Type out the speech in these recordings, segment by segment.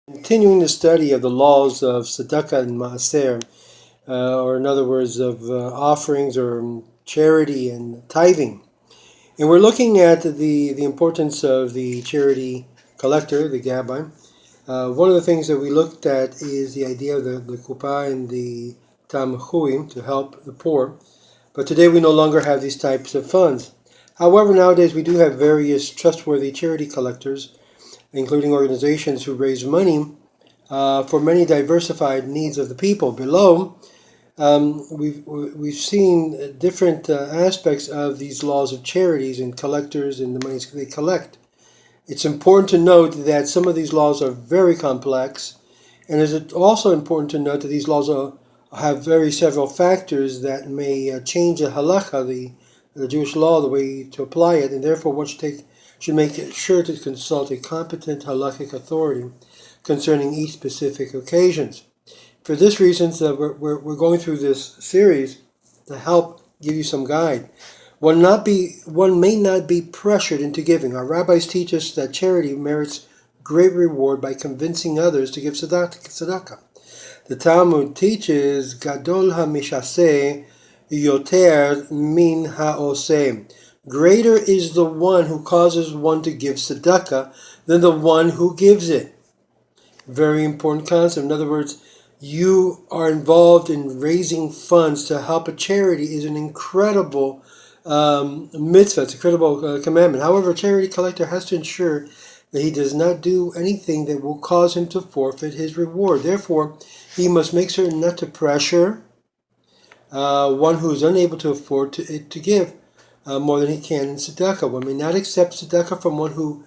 Continuing the study of the laws of Tzedakah and Maaser, or in other words, of offerings or charity and tithing. And we're looking at the importance of the charity collector, the Gabbai. One of the things that we looked at is the idea of the Kupa and the Tamchuim to help the poor. But today we no longer have these types of funds. However, nowadays we do have various trustworthy charity collectors, including organizations who raise money for many diversified needs of the people. Below, we've seen different aspects of these laws of charities and collectors and the monies they collect. It's important to note that some of these laws are very complex, and it's also important to note that these laws have several factors that may change the halakha, the Jewish law, the way to apply it, and therefore one should make sure to consult a competent halakhic authority concerning each specific occasions. For this reason, we're going through this series to help give you some guide. One may not be pressured into giving. Our rabbis teach us that charity merits great reward by convincing others to give tzedakah. The Talmud teaches Gadol hamishaseh yoter min haoseh. Greater is the one who causes one to give tzedakah than the one who gives it. Very important concept. In other words, you are involved in raising funds to help a charity is an incredible mitzvah. It's a incredible commandment. However, a charity collector has to ensure that he does not do anything that will cause him to forfeit his reward. Therefore, he must make certain not to pressure one who is unable to afford to give more than he can in tzedakah. One may not accept tzedakah from one who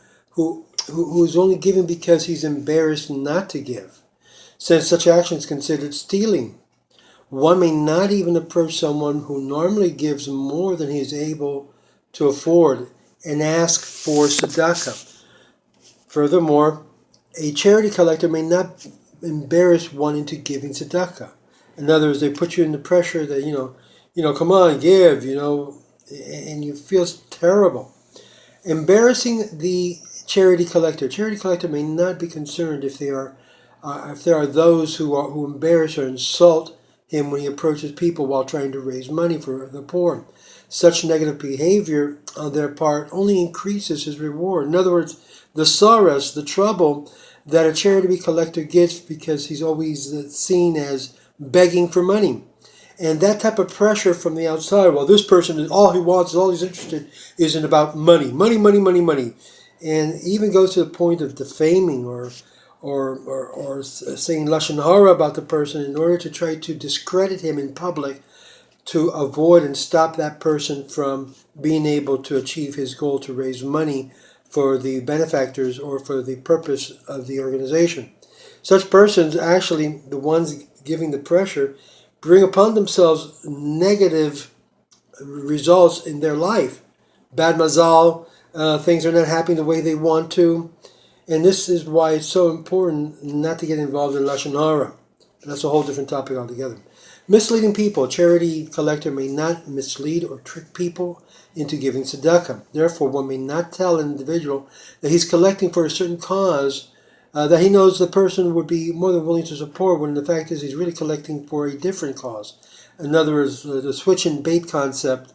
is only giving because he's embarrassed not to give, since such action is considered stealing. One may not even approach someone who normally gives more than he is able to afford and ask for tzedakah. Furthermore, a charity collector may not embarrass one into giving tzedakah. In other words, they put you under pressure that, come on, give, and you feel terrible. Embarrassing the charity collector. Charity collector may not be concerned if there are those who embarrass or insult him when he approaches people while trying to raise money for the poor. Such negative behavior on their part only increases his reward. In other words, the sorrows, the trouble that a charity collector gets because he's always seen as begging for money. And that type of pressure from the outside, well, this person is all he wants, all he's interested is in about money. And even goes to the point of defaming or saying lashon hara about the person in order to try to discredit him in public to avoid and stop that person from being able to achieve his goal to raise money for the benefactors or for the purpose of the organization. Such persons, actually the ones giving the pressure, bring upon themselves negative results in their life. Bad mazal, things are not happening the way they want to. And this is why it's so important not to get involved in lashon hara. That's a whole different topic altogether. Misleading people. A charity collector may not mislead or trick people into giving tzedakah. Therefore, one may not tell an individual that he's collecting for a certain cause that he knows the person would be more than willing to support, when the fact is he's really collecting for a different cause. In other words, the switch and bait concept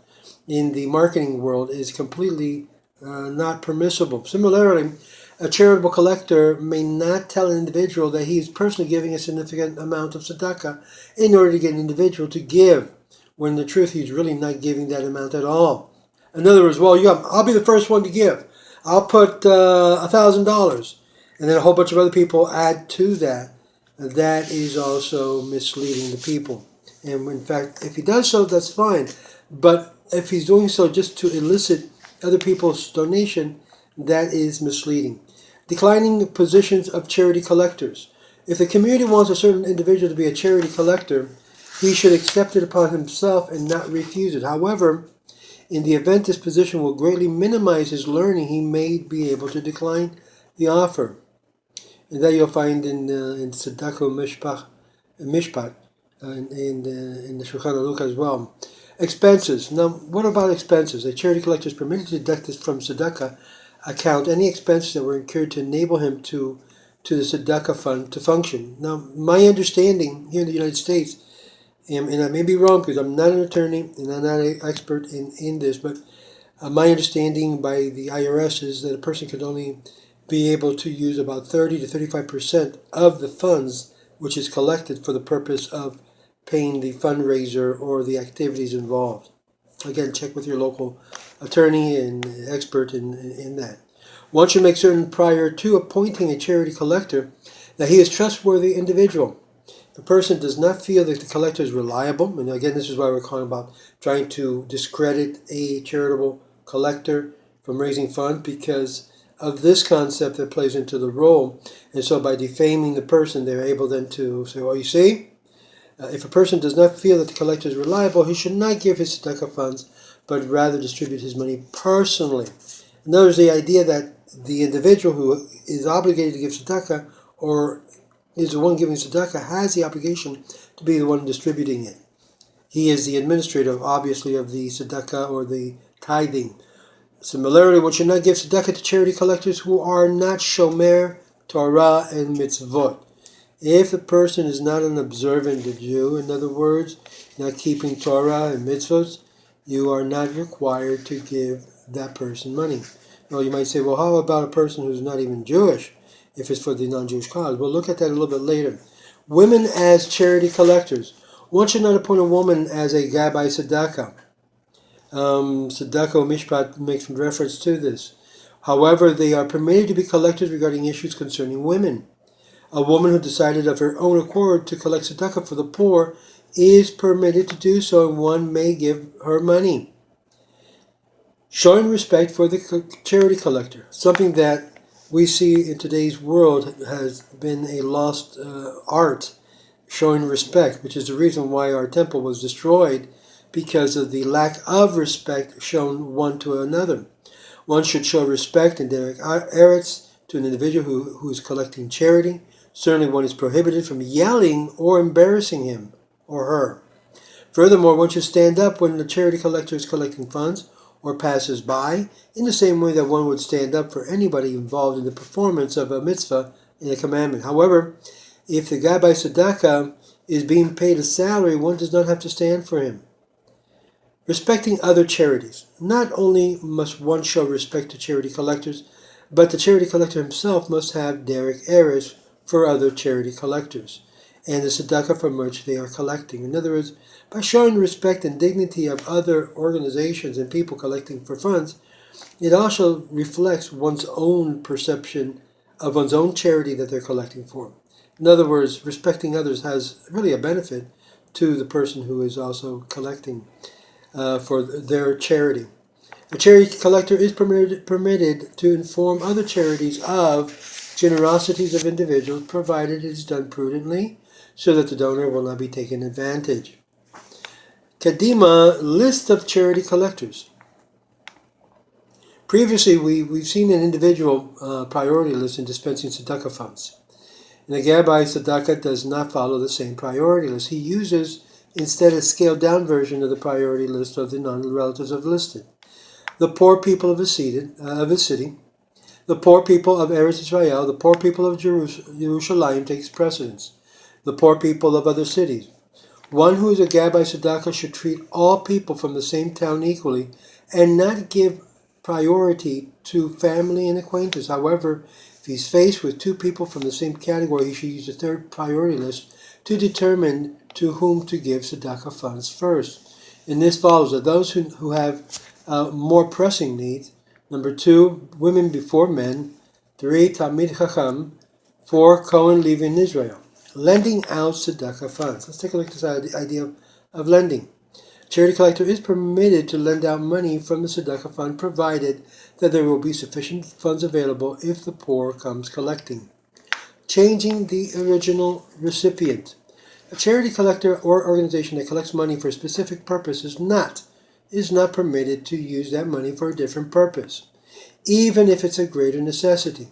in the marketing world is completely not permissible. Similarly, a charitable collector may not tell an individual that he is personally giving a significant amount of tzedakah in order to get an individual to give, when in the truth he's really not giving that amount at all. In other words, I'll be the first one to give. I'll put $1,000. And then a whole bunch of other people add to that. That is also misleading the people. And in fact, if he does so, that's fine. But if he's doing so just to elicit other people's donation, that is misleading. Declining positions of charity collectors. If the community wants a certain individual to be a charity collector, he should accept it upon himself and not refuse it. However, in the event this position will greatly minimize his learning, he may be able to decline the offer. And that you'll find in Tzedakah Mishpat, in the Shulchan Aruch as well. Expenses. Now, what about expenses? A charity collector is permitted to deduct this from tzedakah account any expenses that were incurred to enable him to to the Tzedakah fund to function. Now, my understanding here in the United States, and I may be wrong because I'm not an attorney and I'm not an expert in this, but my understanding by the IRS is that a person could only be able to use about 30 to 35% of the funds which is collected for the purpose of paying the fundraiser or the activities involved. Again, check with your local attorney and expert in that. One should make certain prior to appointing a charity collector that he is a trustworthy individual. If a person does not feel that the collector is reliable, and again, this is why we're calling about trying to discredit a charitable collector from raising funds, because of this concept that plays into the role. And so by defaming the person, they're able then to say, well, you see, if a person does not feel that the collector is reliable, he should not give his tzedakah funds, but rather distribute his money personally. In other words, the idea that the individual who is obligated to give tzedakah or is the one giving tzedakah has the obligation to be the one distributing it. He is the administrator, obviously, of the tzedakah or the tithing. Similarly, one should not give tzedakah to charity collectors who are not shomer Torah and mitzvot. If the person is not an observant Jew, in other words, not keeping Torah and mitzvot, you are not required to give that person money. Now you might say, well, how about a person who's not even Jewish, if it's for the non-Jewish cause? We'll look at that a little bit later. Women as charity collectors. One should not appoint a woman as a gabbai tzedakah. Tzedakah Mishpat makes reference to this. However, they are permitted to be collectors regarding issues concerning women. A woman who decided of her own accord to collect tzedakah for the poor is permitted to do so, and one may give her money. Showing respect for the charity collector, something that we see in today's world has been a lost art, showing respect, which is the reason why our temple was destroyed, because of the lack of respect shown one to another. One should show respect and derek eretz to an individual who is collecting charity. Certainly one is prohibited from yelling or embarrassing him or her. Furthermore, one should stand up when the charity collector is collecting funds or passes by, in the same way that one would stand up for anybody involved in the performance of a mitzvah and a commandment. However, if the gabbai tzedakah is being paid a salary, one does not have to stand for him. Respecting other charities. Not only must one show respect to charity collectors, but the charity collector himself must have derek eretz for other charity collectors and the tzedakah from which they are collecting. In other words, by showing respect and dignity of other organizations and people collecting for funds, it also reflects one's own perception of one's own charity that they're collecting for. In other words, respecting others has really a benefit to the person who is also collecting for their charity. A charity collector is permitted to inform other charities of generosities of individuals, provided it is done prudently, so that the donor will not be taken advantage. Kadima, list of charity collectors. Previously, we've seen an individual priority list in dispensing tzedakah funds. And the gabbai tzedakah does not follow the same priority list. He uses instead a scaled-down version of the priority list of the non-relatives of listed. The poor people of a city, the poor people of Eretz Israel, the poor people of Jerusalem takes precedence. The poor people of other cities. One who is a gabbai tzedakah should treat all people from the same town equally and not give priority to family and acquaintance. However, if he's faced with two people from the same category, he should use the third priority list to determine to whom to give tzedakah funds first. And this follows that those who have more pressing needs. Number 2, women before men. 3, Talmid Chacham. 4, Kohen Levi in Israel. Lending out tzedakah funds. Let's take a look at this idea of lending. Charity collector is permitted to lend out money from the tzedakah fund, provided that there will be sufficient funds available if the poor comes collecting. Changing the original recipient. A charity collector or organization that collects money for a specific purpose is not permitted to use that money for a different purpose, even if it's a greater necessity.